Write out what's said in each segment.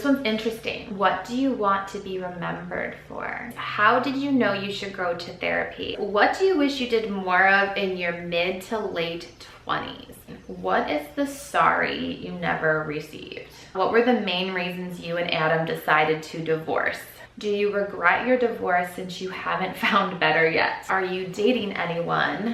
one's interesting. What do you want to be remembered for? How did you know you should go to therapy? What do you wish you did more of in your mid to late 20s? What is the sorry you never received? What were the main reasons you and Adam decided to divorce? Do you regret your divorce since you haven't found better yet? Are you dating anyone?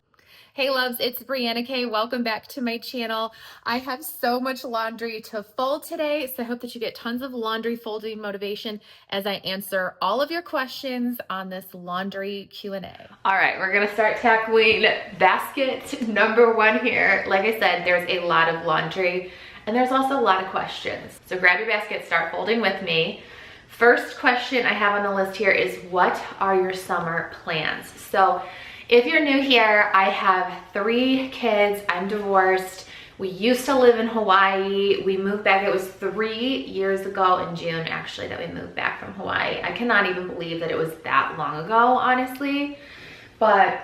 Hey loves, it's Brianna K. Welcome back to my channel. I have so much laundry to fold today, so I hope that you get tons of laundry folding motivation as I answer all of your questions on this laundry Q&A. All right, we're gonna start tackling basket number 1 here. Like I said, there's a lot of laundry and there's also a lot of questions. So grab your basket, start folding with me. First question I have on the list here is, what are your summer plans? So if you're new here, I have 3 kids, I'm divorced. We used to live in Hawaii. We moved back, it was 3 years ago in June actually that we moved back from Hawaii. I cannot even believe that it was that long ago, honestly. But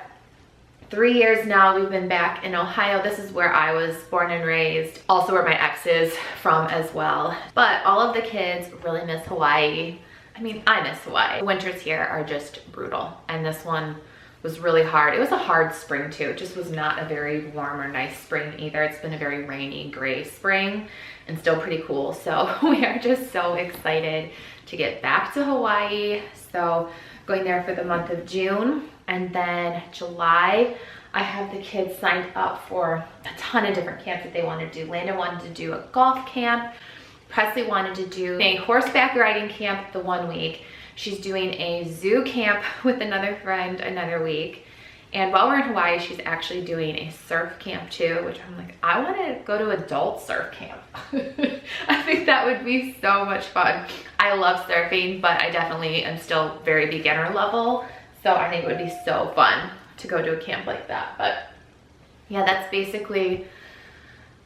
3 years now we've been back in Ohio. This is where I was born and raised, also where my ex is from as well. But all of the kids really miss Hawaii. I mean, I miss Hawaii. The winters here are just brutal, and this one was really hard. It was a hard spring too. It just was not a very warm or nice spring either. It's been a very rainy, gray spring and still pretty cool. So we are just so excited to get back to Hawaii. So going there for the month of June, and then July, I have the kids signed up for a ton of different camps that they want to do. Landon wanted to do a golf camp. Presley wanted to do a horseback riding camp the 1 week. She's doing a zoo camp with another friend another week. And while we're in Hawaii, she's actually doing a surf camp too, which I'm like, I want to go to adult surf camp. I think that would be so much fun. I love surfing, but I definitely am still very beginner level. So I think it would be so fun to go to a camp like that. But yeah, that's basically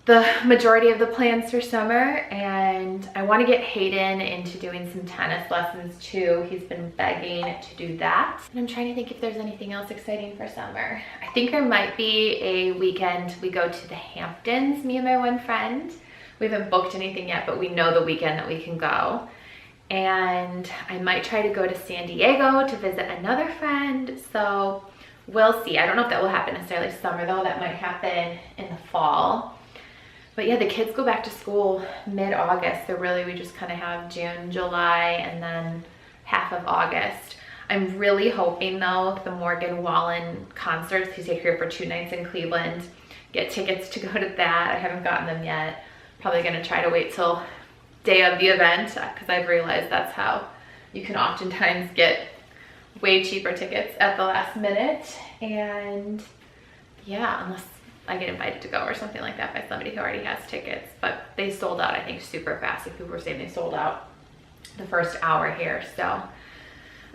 the majority of the plans for summer. And I want to get Hayden into doing some tennis lessons too. He's been begging to do that. And I'm trying to think if there's anything else exciting for summer. I think there might be a weekend we go to the Hamptons, me and my one friend. We haven't booked anything yet, but we know the weekend that we can go. And I might try to go to San Diego to visit another friend. So we'll see. I don't know if that will happen necessarily summer though. That might happen in the fall. But yeah, the kids go back to school mid-August, so really we just kind of have June, July, and then half of August. I'm really hoping though, the Morgan Wallen concerts, he's here for 2 nights in Cleveland, get tickets to go to that. I haven't gotten them yet. Probably gonna try to wait till day of the event, because I've realized that's how you can oftentimes get way cheaper tickets at the last minute. And yeah, unless I get invited to go or something like that by somebody who already has tickets. But they sold out, I think, super fast. Like, people were saying they sold out the first hour here. So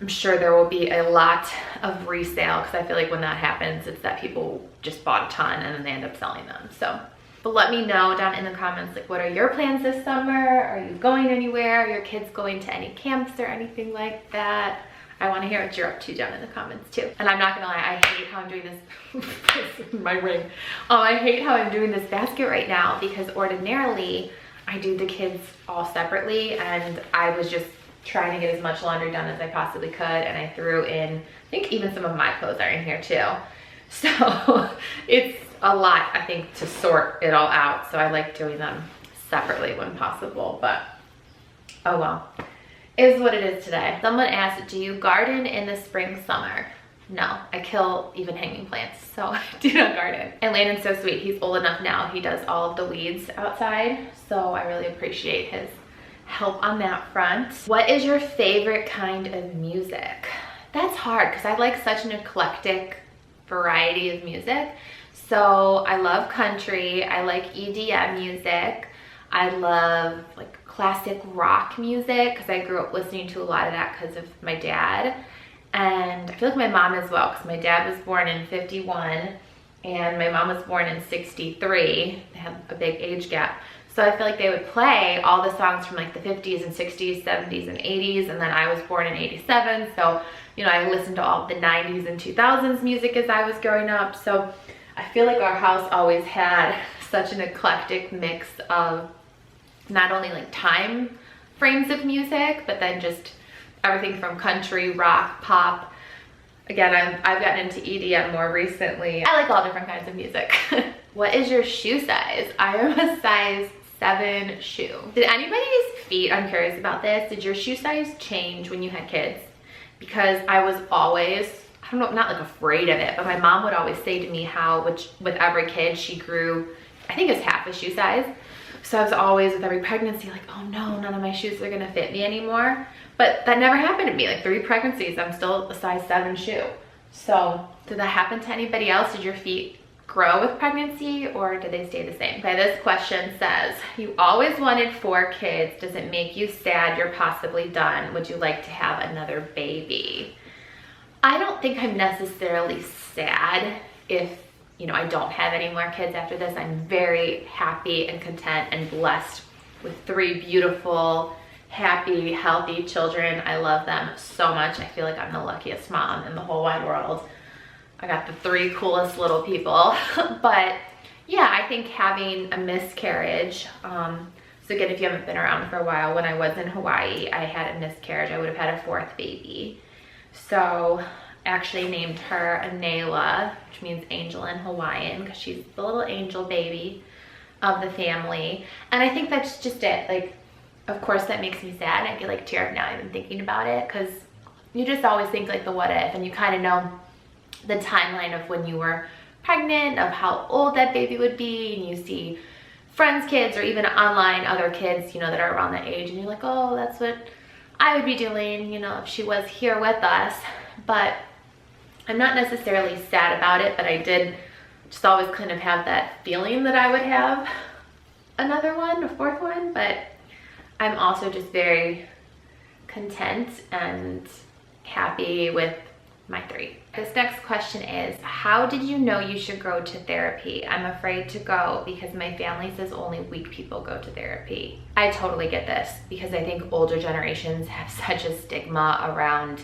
I'm sure there will be a lot of resale, because I feel like when that happens, it's that people just bought a ton and then they end up selling them. So, but let me know down in the comments, like, what are your plans this summer? Are you going anywhere? Are your kids going to any camps or anything like that? I want to hear what you're up to down in the comments too. And I'm not gonna lie, I hate how I'm doing this. My ring. I hate how I'm doing this basket right now, because ordinarily I do the kids all separately, and I was just trying to get as much laundry done as I possibly could, and I threw in, I think even some of my clothes are in here too. So it's a lot, I think, to sort it all out. So I like doing them separately when possible, but oh well. Is what it is today. Someone asked, do you garden in the spring, summer? No, I kill even hanging plants, so I do not garden. And Landon's so sweet. He's old enough now. He does all of the weeds outside, so I really appreciate his help on that front. What is your favorite kind of music? That's hard, because I like such an eclectic variety of music. So I love country. I like EDM music. I love like classic rock music, because I grew up listening to a lot of that because of my dad. And I feel like my mom as well, because my dad was born in 51 and my mom was born in 63. They have a big age gap. So I feel like they would play all the songs from like the 50s and 60s, 70s and 80s. And then I was born in 87. So, you know, I listened to all the 90s and 2000s music as I was growing up. So I feel like our house always had such an eclectic mix of not only like time frames of music, but then just everything from country, rock, pop. Again, I've gotten into EDM more recently. I like all different kinds of music. What is your shoe size? I am a size 7 shoe. Did anybody's feet, I'm curious about this, did your shoe size change when you had kids? Because I was always, I don't know, not like afraid of it, but my mom would always say to me how with every kid she grew, I think it's half a shoe size. So I was always with every pregnancy like, oh no, none of my shoes are gonna fit me anymore. But that never happened to me. Like 3 pregnancies, I'm still a size 7 shoe. So did that happen to anybody else? Did your feet grow with pregnancy or did they stay the same? Okay, this question says, you always wanted 4 kids. Does it make you sad you're possibly done? Would you like to have another baby? I don't think I'm necessarily sad if, you know, I don't have any more kids after this. I'm very happy and content and blessed with 3 beautiful, happy, healthy children. I love them so much. I feel like I'm the luckiest mom in the whole wide world. I got the 3 coolest little people. But yeah, I think having a miscarriage, so again, if you haven't been around for a while, when I was in Hawaii, I had a miscarriage. I would have had a 4th baby. So actually named her Anela, which means angel in Hawaiian, because she's the little angel baby of the family. And I think that's just it. Like, of course that makes me sad. I get like teared up now even thinking about it, because you just always think like the what if, and you kind of know the timeline of when you were pregnant, of how old that baby would be, and you see friends' kids or even online other kids, you know, that are around that age, and you're like, oh, that's what I would be doing, you know, if she was here with us. But I'm not necessarily sad about it, but I did just always kind of have that feeling that I would have another one, a 4th one. But I'm also just very content and happy with my 3. This next question is, how did you know you should go to therapy? I'm afraid to go because my family says only weak people go to therapy. I totally get this, because I think older generations have such a stigma around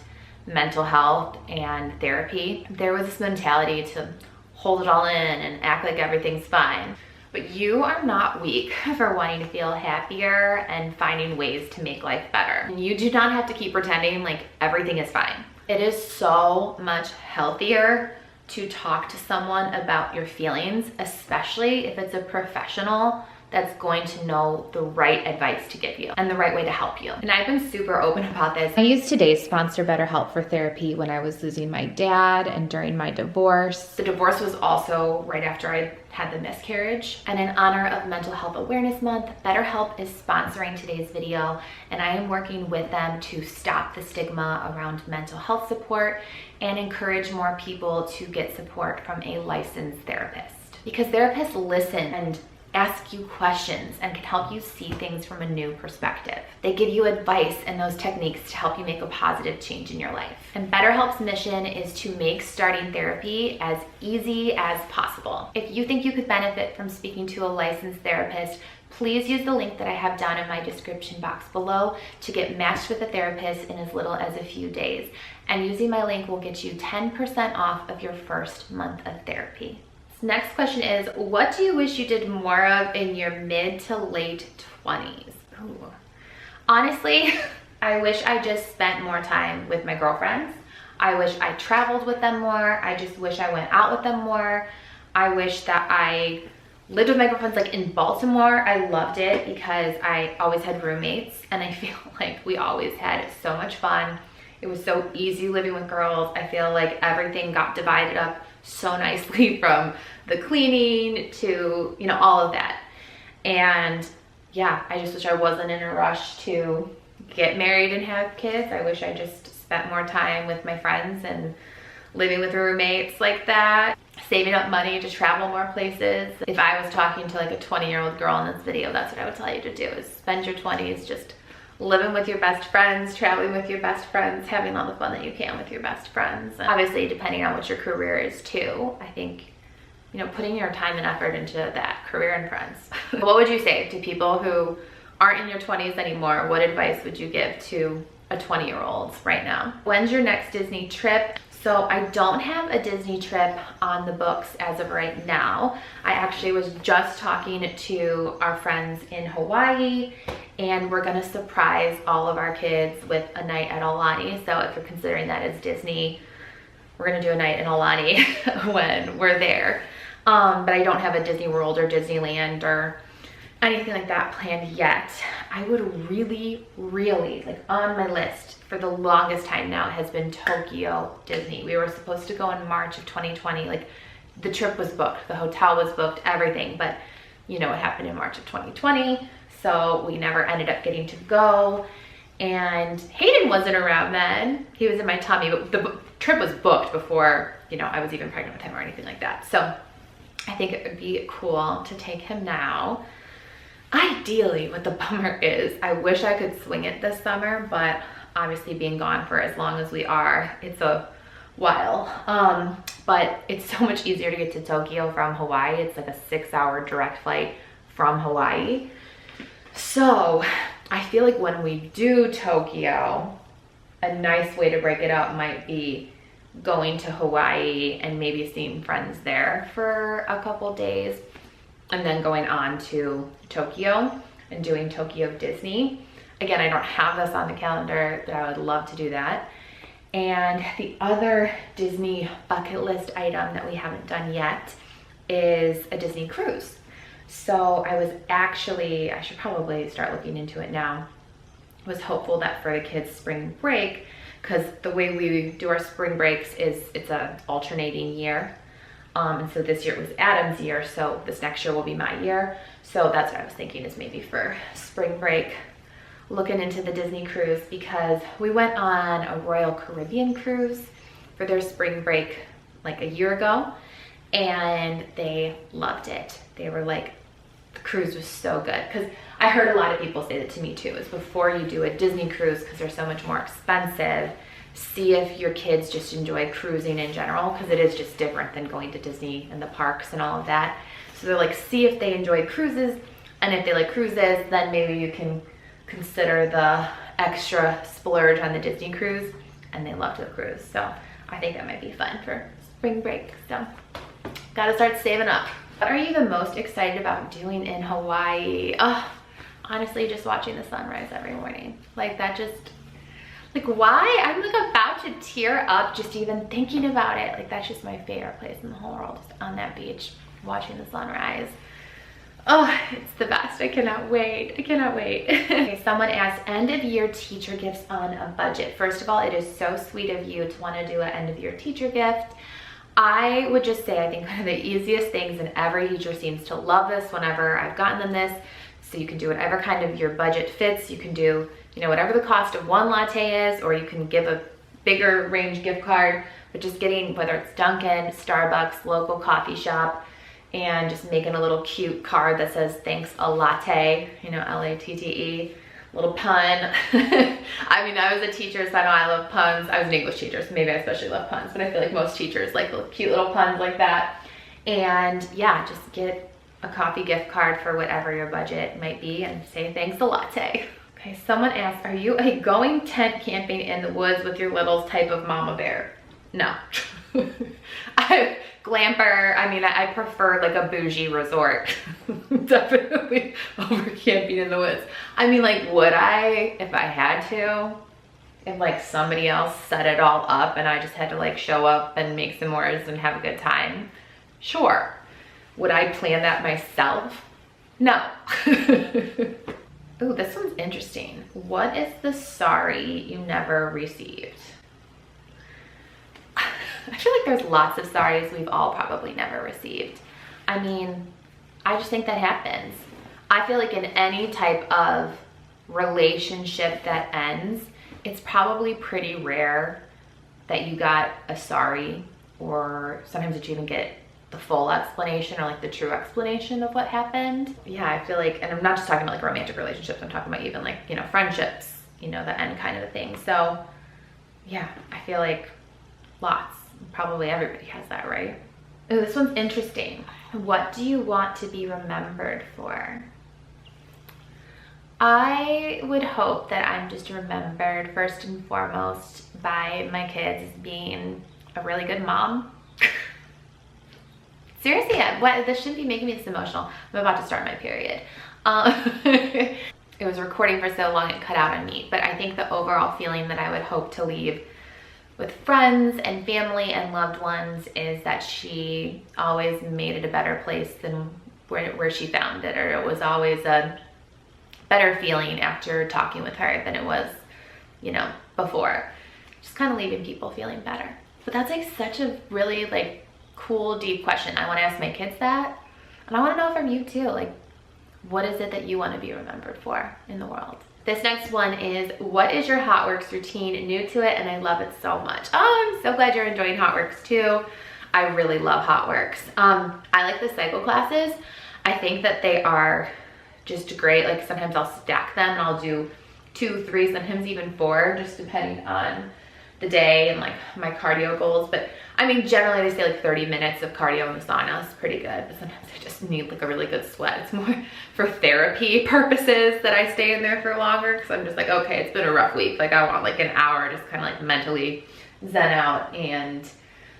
mental health and therapy. There was this mentality to hold it all in and act like everything's fine. But you are not weak for wanting to feel happier and finding ways to make life better. And you do not have to keep pretending like everything is fine. It is so much healthier to talk to someone about your feelings, especially if it's a professional that's going to know the right advice to give you and the right way to help you. And I've been super open about this. I used today's sponsor, BetterHelp, for therapy when I was losing my dad and during my divorce. The divorce was also right after I had the miscarriage. And in honor of Mental Health Awareness Month, BetterHelp is sponsoring today's video, and I am working with them to stop the stigma around mental health support and encourage more people to get support from a licensed therapist. Because therapists listen and ask you questions and can help you see things from a new perspective. They give you advice and those techniques to help you make a positive change in your life. And BetterHelp's mission is to make starting therapy as easy as possible. If you think you could benefit from speaking to a licensed therapist, please use the link that I have down in my description box below to get matched with a therapist in as little as a few days. And using my link will get you 10% off of your first month of therapy. Next question is, what do you wish you did more of in your mid to late 20s? Ooh. Honestly, I wish I just spent more time with my girlfriends. I wish I traveled with them more. I just wish I went out with them more. I wish that I lived with my girlfriends like in Baltimore. I loved it because I always had roommates, and I feel like we always had so much fun. It was so easy living with girls. I feel like everything got divided up so nicely, from the cleaning to, you know, all of that. And yeah, I just wish I wasn't in a rush to get married and have kids. I wish I just spent more time with my friends and living with roommates like that, saving up money to travel more places. If I was talking to like a 20-year-old girl in this video, that's what I would tell you to do, is spend your 20s just living with your best friends, traveling with your best friends, having all the fun that you can with your best friends. And obviously, depending on what your career is too, I think, you know, putting your time and effort into that career and friends. What would you say to people who aren't in your 20s anymore? What advice would you give to a 20-year-old right now? When's your next Disney trip? So I don't have a Disney trip on the books as of right now. I actually was just talking to our friends in Hawaii, and we're gonna surprise all of our kids with a night at Aulani. So if you're considering that as Disney, we're gonna do a night in Aulani when we're there. But I don't have a Disney World or Disneyland or anything like that planned yet. I would really, like on my list for the longest time now has been Tokyo Disney. We were supposed to go in March of 2020. Like the trip was booked, the hotel was booked, everything, but you know what happened in March of 2020. So we never ended up getting to go. And Hayden wasn't around then. He was in my tummy, but the trip was booked before, you know, I was even pregnant with him or anything like that. So I think it would be cool to take him now. Ideally, what the bummer is, I wish I could swing it this summer, but obviously being gone for as long as we are, it's a while. But it's so much easier to get to Tokyo from Hawaii. It's like a 6-hour direct flight from Hawaii. So I feel like when we do Tokyo, a nice way to break it up might be going to Hawaii and maybe seeing friends there for a couple days, and then going on to Tokyo and doing Tokyo Disney. Again, I don't have this on the calendar, but I would love to do that. And the other Disney bucket list item that we haven't done yet is a Disney cruise. So I should probably start looking into it now. Was hopeful that for the kids' spring break, because the way we do our spring breaks is it's a alternating year. And so this year it was Adam's year, so this next year will be my year. So that's what I was thinking, is maybe for spring break, looking into the Disney cruise, because we went on a Royal Caribbean cruise for their spring break like a year ago, and they loved it. They were like, the cruise was so good. Because I heard a lot of people say that to me too, is before you do a Disney cruise, because they're so much more expensive, see if your kids just enjoy cruising in general, because it is just different than going to Disney and the parks and all of that. So they're like, see if they enjoy cruises, and if they like cruises, then maybe you can consider the extra splurge on the Disney cruise. And they loved the cruise, so I think that might be fun for spring break. So gotta start saving up. What are you the most excited about doing in Hawaii? Oh, honestly, just watching the sunrise every morning. Like that just, like why? I'm like about to tear up just even thinking about it. Like that's just my favorite place in the whole world, just on that beach, watching the sunrise. Oh, it's the best. I cannot wait. I cannot wait. Okay, someone asked, end of year teacher gifts on a budget. First of all, it is so sweet of you to want to do an end of year teacher gift. I would just say, I think one of the easiest things, and every teacher seems to love this whenever I've gotten them this, so you can do whatever kind of your budget fits. You can do, you know, whatever the cost of one latte is, or you can give a bigger range gift card, but just getting, whether it's Dunkin', Starbucks, local coffee shop, and just making a little cute card that says, thanks a latte, you know, L-A-T-T-E, little pun. I mean, I was a teacher, so I know I love puns. I was an English teacher, so maybe I especially love puns, but I feel like most teachers like little cute little puns like that. And yeah, just get a coffee gift card for whatever your budget might be and say, thanks a latte. Okay, someone asked, are you a going tent camping in the woods with your littles type of mama bear? No. Glamper, I mean, I prefer like a bougie resort, definitely, over camping in the woods. I mean, like, would I, if I had to, if like somebody else set it all up and I just had to like show up and make s'mores and have a good time? Sure. Would I plan that myself? No. Ooh, this one's interesting. What is the sorry you never received? I feel like there's lots of sorries we've all probably never received. I mean, I just think that happens. I feel like in any type of relationship that ends, it's probably pretty rare that you got a sorry, or sometimes that you even get the full explanation or like the true explanation of what happened. Yeah, I feel like, and I'm not just talking about like romantic relationships, I'm talking about even like, you know, friendships, you know, the end kind of a thing. So yeah, I feel like lots. Probably everybody has that, right? Oh, this one's interesting. What do you want to be remembered for? I would hope that I'm just remembered first and foremost by my kids as being a really good mom. Seriously, this shouldn't be making me this emotional. I'm about to start my period. it was recording for so long it cut out on me. But I think the overall feeling that I would hope to leave with friends and family and loved ones is that she always made it a better place than where she found it, or it was always a better feeling after talking with her than it was, you know, before. Just kind of leaving people feeling better. But that's like such a really like cool, deep question. I want to ask my kids that, and I want to know from you too, like, what is it that you want to be remembered for in the world? This next one is, what is your hotworks routine? New to it, and I love it so much. Oh, I'm so glad you're enjoying hotworks too. I really love hotworks. I like the cycle classes. I think that they are just great. Like sometimes I'll stack them and I'll do 2, 3, sometimes even 4, just depending on the day and like my cardio goals. But I mean, generally they say like 30 minutes of cardio in the sauna is pretty good, but sometimes I just need like a really good sweat. It's more for therapy purposes that I stay in there for longer, because I'm just like, okay, it's been a rough week. Like I want like an hour, just kind of like mentally zen out and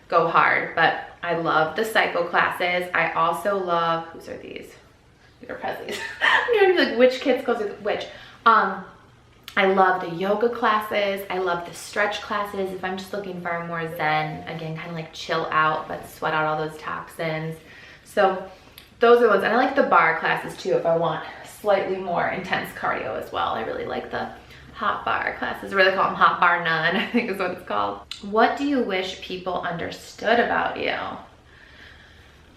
go hard. But I love the cycle classes. I also love, whose are these? These are Presley's. I'm trying to be like, which kids goes with which? I love the yoga classes. I love the stretch classes. If I'm just looking for a more zen, again, kind of like chill out, but sweat out all those toxins. So those are the ones. And I like the bar classes too, if I want slightly more intense cardio as well. I really like the hot bar classes, or they call them hot bar none, I think is what it's called. What do you wish people understood about you?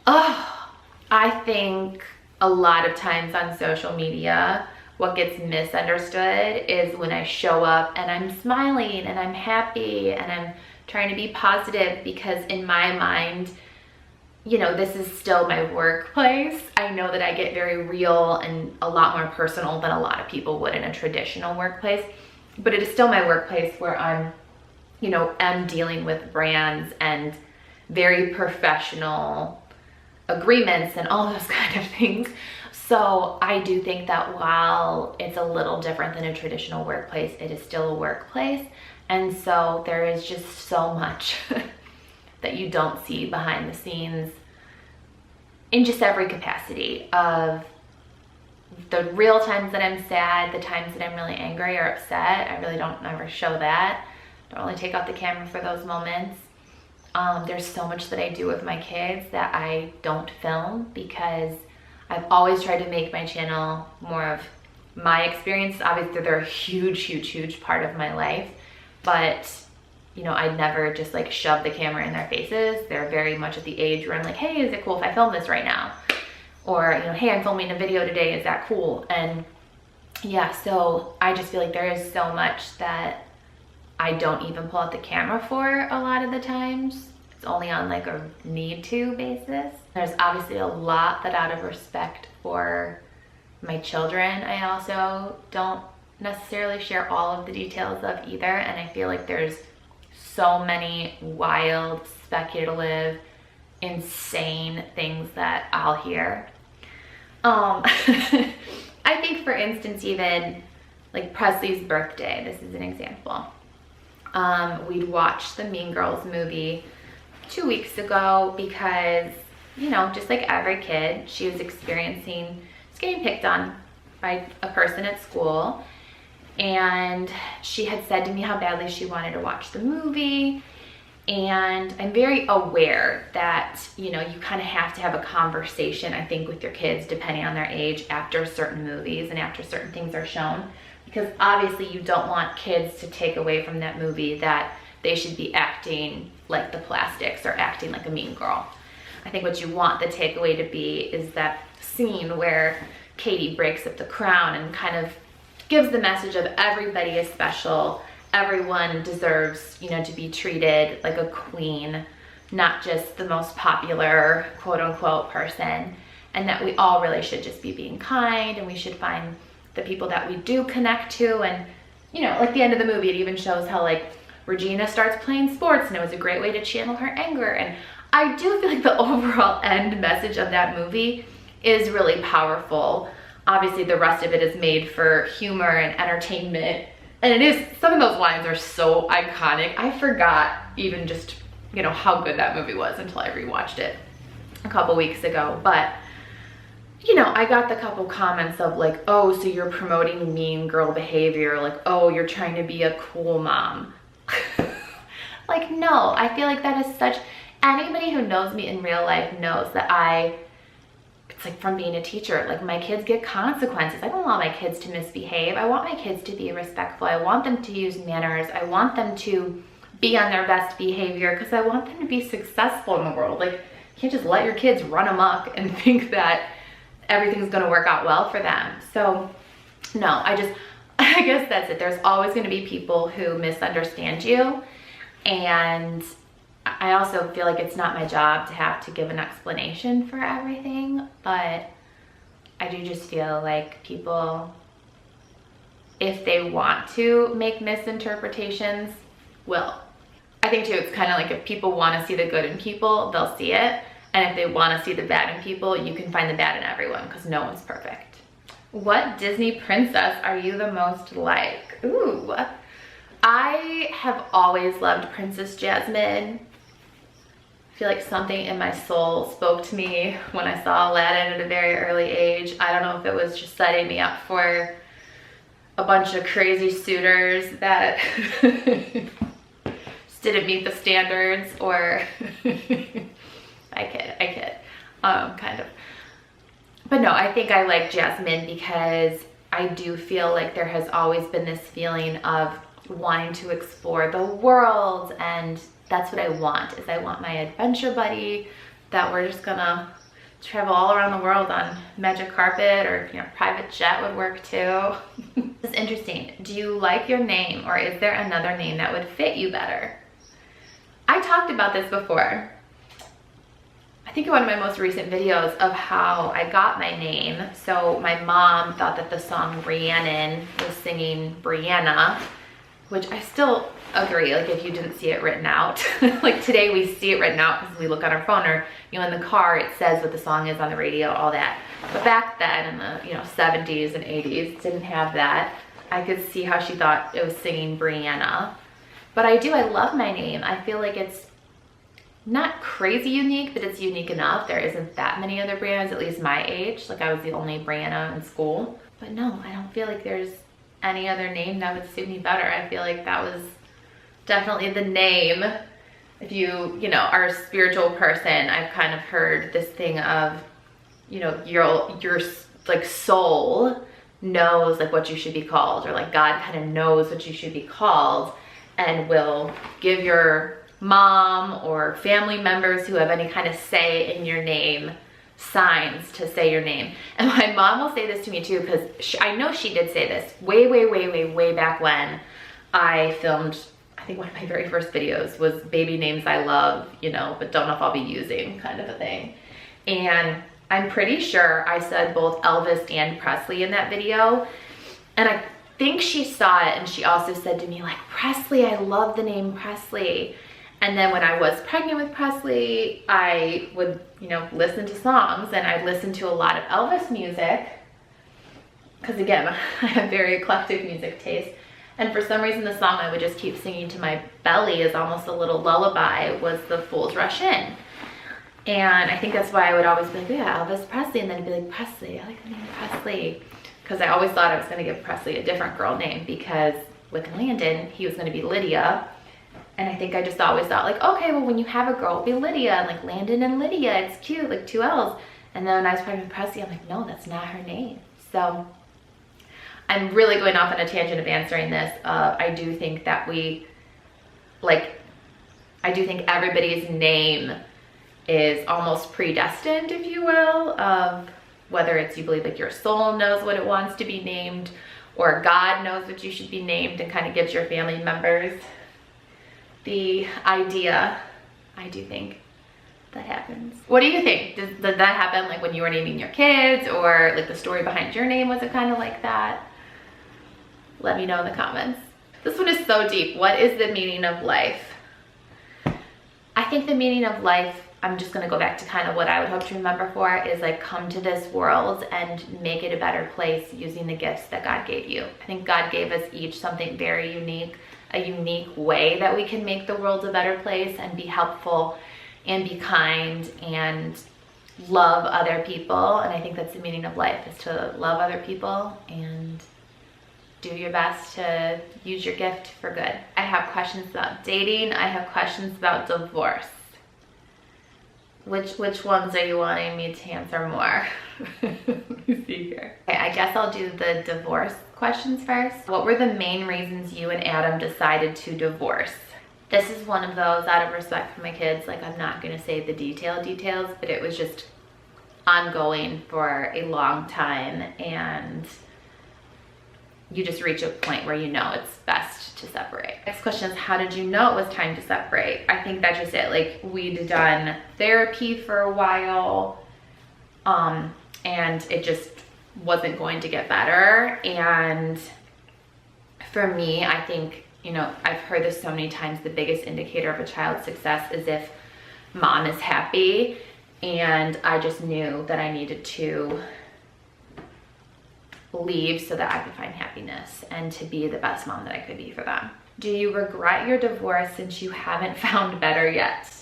Oh, I think a lot of times on social media, what gets misunderstood is when I show up and I'm smiling and I'm happy and I'm trying to be positive, because in my mind, you know, this is still my workplace. I know that I get very real and a lot more personal than a lot of people would in a traditional workplace, but it is still my workplace where I'm, you know, am dealing with brands and very professional agreements and all those kind of things. So I do think that while it's a little different than a traditional workplace, it is still a workplace. And so there is just so much that you don't see behind the scenes in just every capacity of the real times that I'm sad, the times that I'm really angry or upset. I really don't ever show that. Don't really take out the camera for those moments. There's so much that I do with my kids that I don't film, because I've always tried to make my channel more of my experiences. Obviously, they're a huge, huge, huge part of my life, but you know, I'd never just like shove the camera in their faces. They're very much at the age where I'm like, hey, is it cool if I film this right now? Or, you know, hey, I'm filming a video today, is that cool? And yeah, so I just feel like there is so much that I don't even pull out the camera for a lot of the times. It's only on like a need to basis. There's obviously a lot that, out of respect for my children, I also don't necessarily share all of the details of either. And I feel like there's so many wild, speculative, insane things that I'll hear. I think, for instance, even like Presley's birthday, this is an example. We'd watched the Mean Girls movie 2 weeks ago because, you know, just like every kid, she was experiencing, just getting picked on by a person at school. And she had said to me how badly she wanted to watch the movie. And I'm very aware that, you know, you kind of have to have a conversation, I think, with your kids, depending on their age, after certain movies and after certain things are shown. Because obviously you don't want kids to take away from that movie that they should be acting like the plastics or acting like a mean girl. I think what you want the takeaway to be is that scene where Katie breaks up the crown and kind of gives the message of everybody is special. Everyone deserves, you know, to be treated like a queen, not just the most popular quote unquote person, and that we all really should just be being kind, and we should find the people that we do connect to. And, you know, like the end of the movie, it even shows how like Regina starts playing sports, and it was a great way to channel her anger. And I do feel like the overall end message of that movie is really powerful. Obviously the rest of it is made for humor and entertainment. And it is, some of those lines are so iconic. I forgot even just, you know, how good that movie was until I rewatched it a couple weeks ago. But you know, I got the couple comments of like, oh, so you're promoting mean girl behavior, like, oh, you're trying to be a cool mom. Like, no, I feel like that is such, anybody who knows me in real life knows that it's like from being a teacher, like my kids get consequences. I don't want my kids to misbehave. I want my kids to be respectful. I want them to use manners. I want them to be on their best behavior because I want them to be successful in the world. Like, you can't just let your kids run amok and think that everything's gonna work out well for them. So no, I guess that's it. There's always gonna be people who misunderstand you. And I also feel like it's not my job to have to give an explanation for everything, but I do just feel like people, if they want to make misinterpretations, will. I think too, it's kind of like if people want to see the good in people, they'll see it. And if they want to see the bad in people, you can find the bad in everyone because no one's perfect. What Disney princess are you the most like? Ooh, I have always loved Princess Jasmine. I feel like something in my soul spoke to me when I saw Aladdin at a very early age. I don't know if it was just setting me up for a bunch of crazy suitors that just didn't meet the standards, or I kid, kind of. But no, I think I like Jasmine because I do feel like there has always been this feeling of wanting to explore the world, and that's what I want, is I want my adventure buddy that we're just gonna travel all around the world on magic carpet, or you know, private jet would work too. It's interesting. Do you like your name, or is there another name that would fit you better? I talked about this before. I think in one of my most recent videos of how I got my name. So my mom thought that the song Rhiannon was singing Brianna, which I still agree, like if you didn't see it written out. Like today we see it written out because we look on our phone, or you know, in the car it says what the song is on the radio, all that. But back then in the 70s and 80s, didn't have that. I could see how she thought it was singing Brianna. But I love my name. I feel like it's not crazy unique, but it's unique enough. There isn't that many other Briannas, at least my age. Like I was the only Brianna in school. But no, I don't feel like there's any other name that would suit me better. I feel like that was definitely the name. If you are a spiritual person, I've kind of heard this thing of, your like soul knows like what you should be called, or like God kind of knows what you should be called, and will give your mom or family members who have any kind of say in your name signs to say your name. And my mom will say this to me too, because I know she did say this way back when I filmed, I think one of my very first videos was baby names I love, but don't know if I'll be using, kind of a thing. And I'm pretty sure I said both Elvis and Presley in that video. And I think she saw it, and she also said to me like, Presley, I love the name Presley. And then when I was pregnant with Presley, I would, listen to songs, and I'd listen to a lot of Elvis music. Because again, I have very eclectic music taste. And for some reason, the song I would just keep singing to my belly as almost a little lullaby was The Fools Rush In. And I think that's why I would always be like, yeah, Elvis Presley. And then I'd be like, Presley, I like the name Presley. Because I always thought I was going to give Presley a different girl name, because with Landon, he was going to be Lydia. And I think I just always thought like, okay, well, when you have a girl, it'll be Lydia, and like Landon and Lydia, it's cute, like 2 L's. And then when I was pregnant with Presley, I'm like, no, that's not her name. So I'm really going off on a tangent of answering this. I do think that I do think everybody's name is almost predestined, if you will, of whether it's you believe like your soul knows what it wants to be named, or God knows what you should be named and kind of gives your family members the idea. I do think that happens. What do you think? Did that happen like when you were naming your kids, or like the story behind your name, was it kind of like that? Let me know in the comments. This one is so deep. What is the meaning of life? I think the meaning of life, I'm just gonna go back to kind of what I would hope to remember for, is like come to this world and make it a better place using the gifts that God gave you. I think God gave us each something very unique, a unique way that we can make the world a better place and be helpful and be kind and love other people. And I think that's the meaning of life, is to love other people and do your best to use your gift for good. I have questions about dating. I have questions about divorce. Which ones are you wanting me to answer more? Let me see here. Okay, I guess I'll do the divorce questions first. What were the main reasons you and Adam decided to divorce? This is one of those, out of respect for my kids, like I'm not gonna say the details, but it was just ongoing for a long time, and you just reach a point where you know it's best to separate. Next question is, how did you know it was time to separate? I think that's just it. Like, we'd done therapy for a while, and it just wasn't going to get better. And for me, I think, you know, I've heard this so many times, the biggest indicator of a child's success is if mom is happy. And I just knew that I needed to leave so that I could find happiness and to be the best mom that I could be for them. Do you regret your divorce since you haven't found better yet?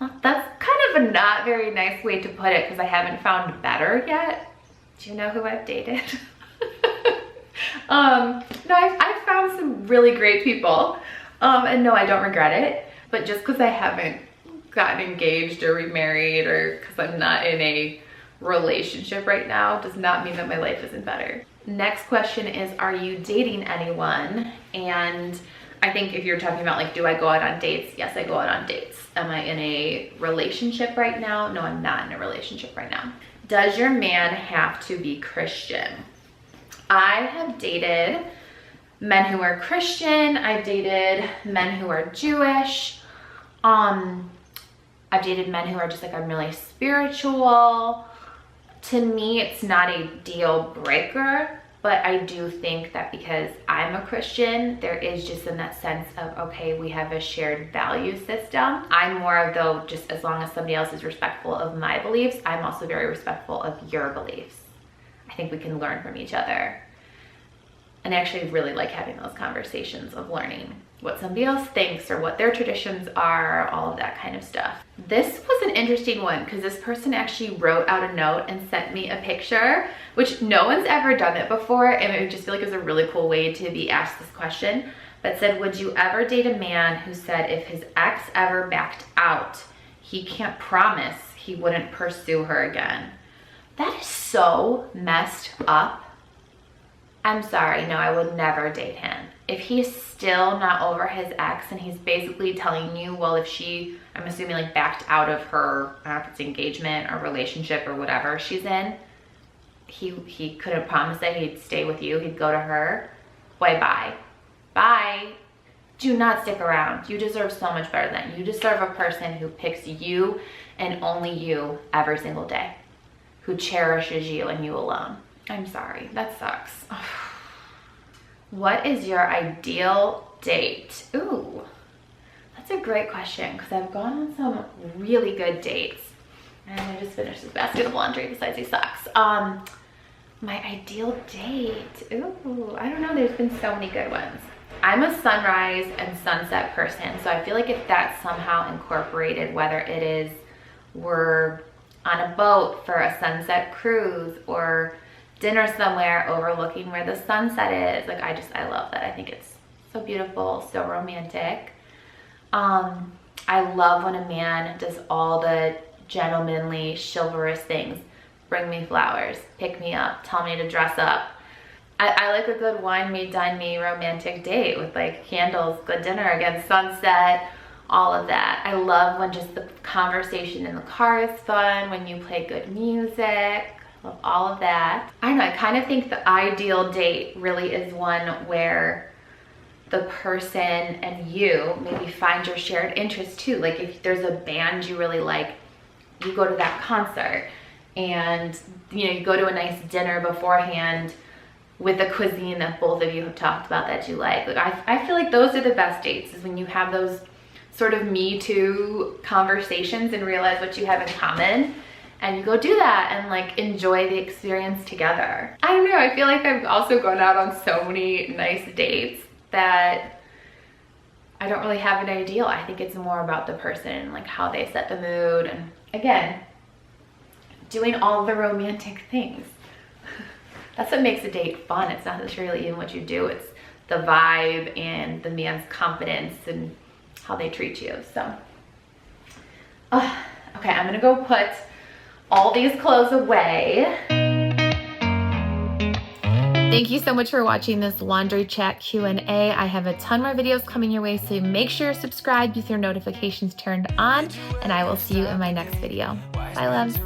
Well, that's kind of a not very nice way to put it, because I haven't found better yet. Do you know who I've dated? No, I've found some really great people. And no, I don't regret it. But just because I haven't gotten engaged or remarried, or because I'm not in a relationship right now, does not mean that my life isn't better. Next question is, are you dating anyone? And I think if you're talking about like, do I go out on dates? Yes, I go out on dates. Am I in a relationship right now? No, I'm not in a relationship right now. Does your man have to be Christian? I have dated men who are Christian. I've dated men who are Jewish. I've dated men who are just like, I'm really spiritual. To me, it's not a deal breaker, but I do think that because I'm a Christian, there is just in that sense of, okay, we have a shared value system. I'm more of, though, just as long as somebody else is respectful of my beliefs, I'm also very respectful of your beliefs. I think we can learn from each other. And I actually really like having those conversations of learning what somebody else thinks or what their traditions are, all of that kind of stuff. This was an interesting one because this person actually wrote out a note and sent me a picture, which no one's ever done it before, and I just feel like it's a really cool way to be asked this question. But said, would you ever date a man who said if his ex ever backed out, he can't promise he wouldn't pursue her again? That is so messed up. I'm sorry, no, I would never date him. If he's still not over his ex and he's basically telling you, well, if she, I'm assuming like backed out of her, I don't know if it's engagement or relationship or whatever she's in, he couldn't promise that he'd stay with you, he'd go to her, why, bye. Bye. Do not stick around. You deserve so much better than that. You deserve a person who picks you and only you every single day, who cherishes you and you alone. I'm sorry, that sucks. What is your ideal date? Ooh, that's a great question because I've gone on some really good dates. And I just finished this basket of laundry besides these socks. My ideal date, ooh, I don't know, there's been so many good ones. I'm a sunrise and sunset person, so I feel like if that's somehow incorporated, whether it is we're on a boat for a sunset cruise or dinner somewhere overlooking where the sunset is, like I love that. I think it's so beautiful, so romantic. I love when a man does all the gentlemanly, chivalrous things. Bring me flowers, pick me up, tell me to dress up. I like a good wine me, dine me romantic date with like candles, good dinner against sunset, all of that. I love when just the conversation in the car is fun, when you play good music, love all of that. I don't know, I kind of think the ideal date really is one where the person and you maybe find your shared interest too. Like if there's a band you really like, you go to that concert and you go to a nice dinner beforehand with a cuisine that both of you have talked about that you like. Like I feel like those are the best dates, is when you have those sort of me too conversations and realize what you have in common, and you go do that and like enjoy the experience together. I don't know, I feel like I've also gone out on so many nice dates that I don't really have an ideal. I think it's more about the person and like how they set the mood. And again, doing all the romantic things. That's what makes a date fun. It's not necessarily even what you do, it's the vibe and the man's confidence and how they treat you. So, okay, I'm gonna go put all these clothes away. Thank you so much for watching this laundry chat Q&A. I have a ton more videos coming your way, so make sure you're subscribed with your notifications turned on, and I will see you in my next video. Bye, loves.